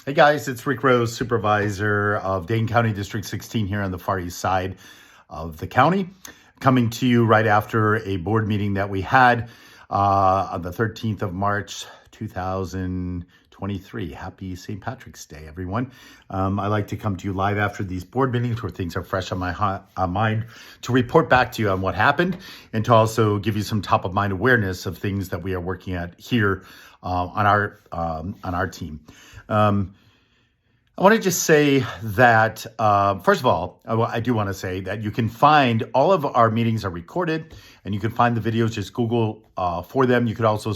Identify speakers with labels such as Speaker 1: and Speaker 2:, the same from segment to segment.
Speaker 1: Hey guys, it's Rick Rose, supervisor of Dane County District 16 here on the far east side of the county, coming to you right after a board meeting that we had on the 13th of March, 2023. Happy St. Patrick's Day, everyone. I like to come to you live after these board meetings where things are fresh on my mind to report back to you on what happened and to also give you some top of mind awareness of things that we are working at here on our team. I want to just say that, first of all, I do want to say that you can find all of our meetings are recorded and you can find the videos, just Google for them. You could also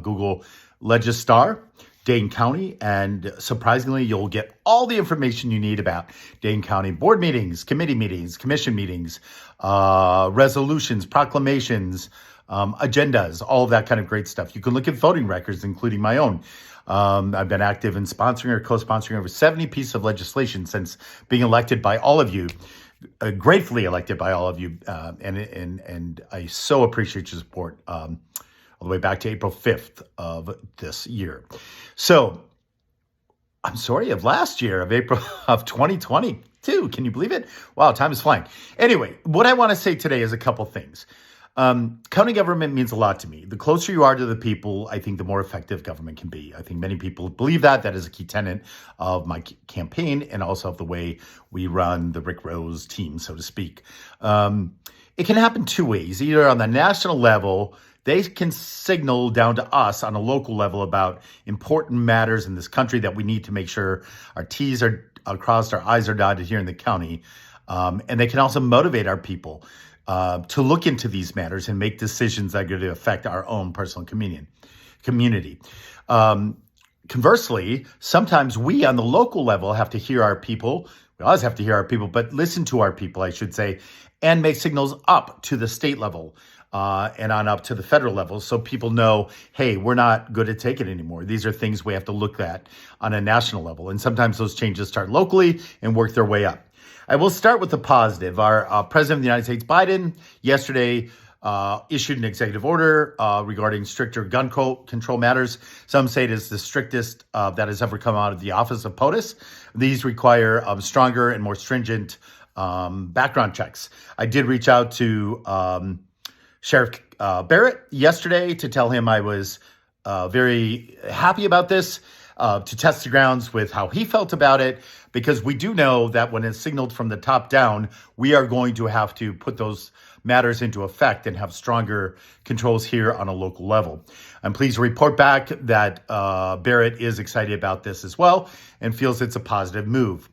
Speaker 1: Google Legistar, Dane County, and surprisingly, you'll get all the information you need about Dane County board meetings, committee meetings, commission meetings, resolutions, proclamations, agendas, all of that kind of great stuff. You can look at voting records, including my own. I've been active in sponsoring or co-sponsoring over 70 pieces of legislation since being elected by all of you, gratefully elected by all of you, and I so appreciate your support all the way back to April 5th of this year. So I'm sorry, of last year, of April of 2022. Can you believe it? Wow, time is flying. Anyway, what I want to say today is a couple things. County government means a lot to me. The closer you are to the people, I think the more effective government can be. I think many people believe that. That is a key tenet of my campaign and also of the way we run the Rick Rose team, so to speak. It can happen two ways. Either on the national level, they can signal down to us on a local level about important matters in this country that we need to make sure our T's are crossed, our I's are dotted here in the county. And they can also motivate our people to look into these matters and make decisions that are going to affect our own personal community. Conversely, sometimes we on the local level have to hear our people. We always have to hear our people, but listen to our people, I should say, and make signals up to the state level and on up to the federal level so people know, hey, we're not good to take it anymore. These are things we have to look at on a national level. And sometimes those changes start locally and work their way up. I will start with the positive. Our President of the United States, Biden, yesterday issued an executive order regarding stricter gun control matters. Some say it is the strictest that has ever come out of the office of POTUS. These require stronger and more stringent background checks. I did reach out to Sheriff Barrett yesterday to tell him I was very happy about this, to test the grounds with how he felt about it, because we do know that when it's signaled from the top down, we are going to have to put those matters into effect and have stronger controls here on a local level. I'm pleased to report back that Barrett is excited about this as well and feels it's a positive move.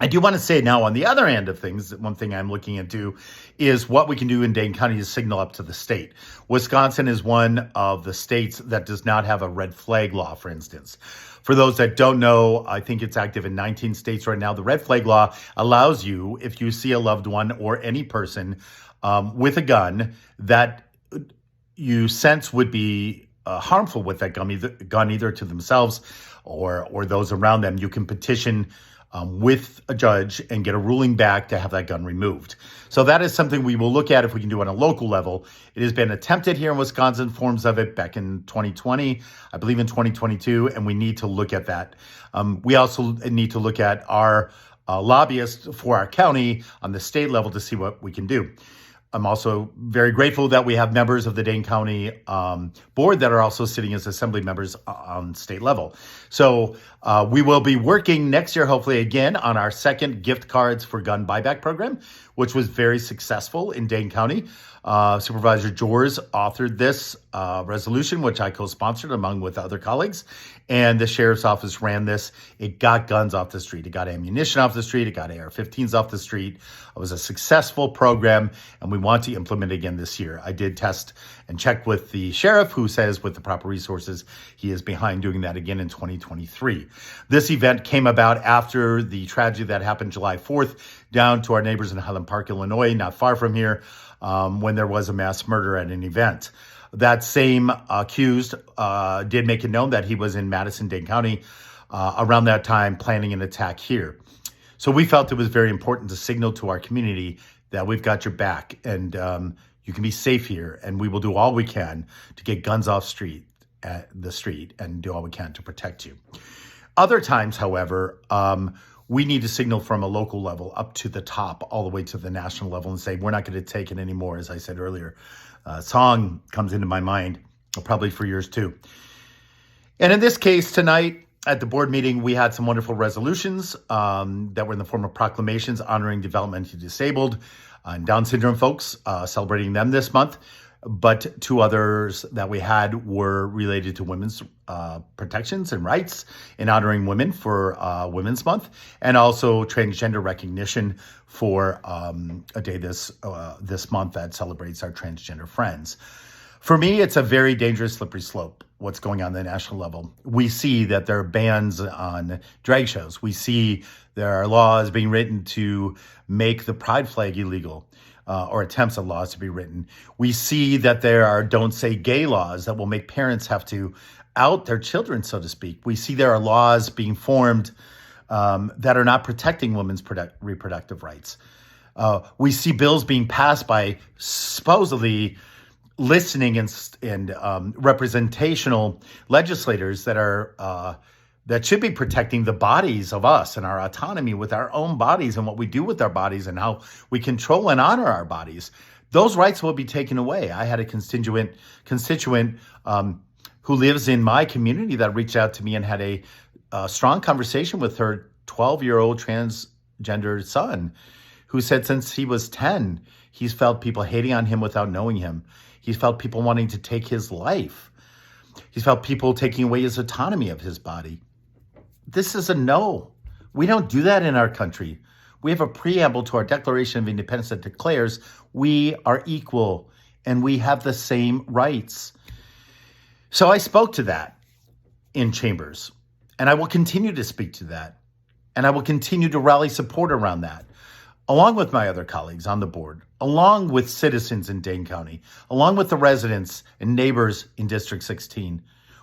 Speaker 1: I do want to say now on the other end of things, one thing I'm looking into is what we can do in Dane County to signal up to the state. Wisconsin is one of the states that does not have a red flag law, for instance. For those that don't know, I think it's active in 19 states right now. The red flag law allows you, if you see a loved one or any person with a gun that you sense would be harmful with that gun, either to themselves or those around them, you can petition with a judge and get a ruling back to have that gun removed. So that is something we will look at if we can do on a local level. It has been attempted here in Wisconsin, forms of it back in 2020, I believe in 2022, and we need to look at that. We also need to look at our lobbyists for our county on the state level to see what we can do. I'm also very grateful that we have members of the Dane County board that are also sitting as assembly members on state level. So we will be working next year, hopefully again, on our second gift cards for gun buyback program, which was very successful in Dane County. Supervisor Jors authored this resolution, which I co-sponsored along with other colleagues, and the sheriff's office ran this. It got guns off the street. It got ammunition off the street. It got AR-15s off the street. It was a successful program, and we want to implement it again this year. I did test and check with the sheriff, who says with the proper resources, he is behind doing that again in 2023. This event came about after the tragedy that happened July 4th down to our neighbors in Highland Park, Illinois, not far from here, when there was a mass murder at an event. That same accused did make it known that he was in Madison, Dane County around that time planning an attack here. So we felt it was very important to signal to our community that we've got your back and you can be safe here, and we will do all we can to get guns off the street and do all we can to protect you. Other times, however, we need to signal from a local level up to the top, all the way to the national level, and say, we're not going to take it anymore. As I said earlier, song comes into my mind, probably for yours too. And in this case tonight at the board meeting, we had some wonderful resolutions that were in the form of proclamations honoring developmentally disabled and Down syndrome folks, celebrating them this month. But two others that we had were related to women's protections and rights in honoring women for Women's Month, and also transgender recognition for a day this month that celebrates our transgender friends. For me, it's a very dangerous slippery slope, what's going on at the national level. We see that there are bans on drag shows. We see there are laws being written to make the pride flag illegal, or attempts at laws to be written. We see that there are don't say gay laws that will make parents have to out their children, so to speak. We see there are laws being formed that are not protecting women's reproductive rights. We see bills being passed by supposedly listening and representational legislators that are that should be protecting the bodies of us and our autonomy with our own bodies and what we do with our bodies and how we control and honor our bodies. Those rights will be taken away. I had a constituent who lives in my community that reached out to me and had a strong conversation with her 12-year-old transgender son, who said since he was 10, he's felt people hating on him without knowing him. He's felt people wanting to take his life. He's felt people taking away his autonomy of his body. This is a no. We don't do that in our country. We have a preamble to our Declaration of Independence that declares we are equal and we have the same rights. So I spoke to that in chambers, and I will continue to speak to that, and I will continue to rally support around that, along with my other colleagues on the board, along with citizens in Dane County, along with the residents and neighbors in District 16.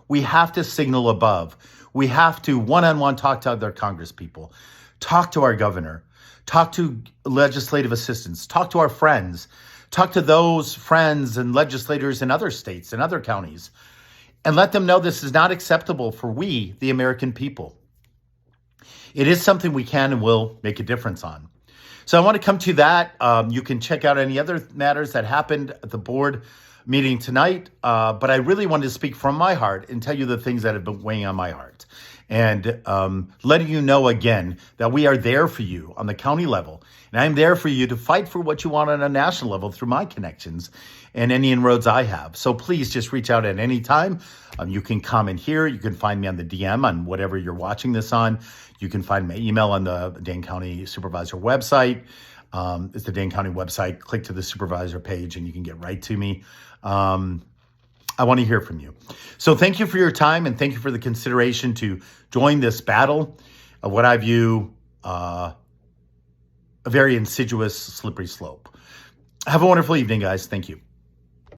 Speaker 1: We have to signal above. We have to one-on-one talk to other congresspeople, talk to our governor, talk to legislative assistants, talk to our friends, talk to those friends and legislators in other states and other counties, and let them know this is not acceptable for we, the American people. It is something we can and will make a difference on. So I want to come to that. You can check out any other matters that happened at the board meeting tonight. But I really wanted to speak from my heart and tell you the things that have been weighing on my heart. And letting you know again that we are there for you on the county level. And I'm there for you to fight for what you want on a national level through my connections and any inroads I have. So please just reach out at any time. You can comment here. You can find me on the DM on whatever you're watching this on. You can find my email on the Dane County Supervisor website. It's the Dane County website. Click to the supervisor page and you can get right to me. I want to hear from you. So thank you for your time and thank you for the consideration to join this battle of what I view a very insidious, slippery slope. Have a wonderful evening, guys. Thank you.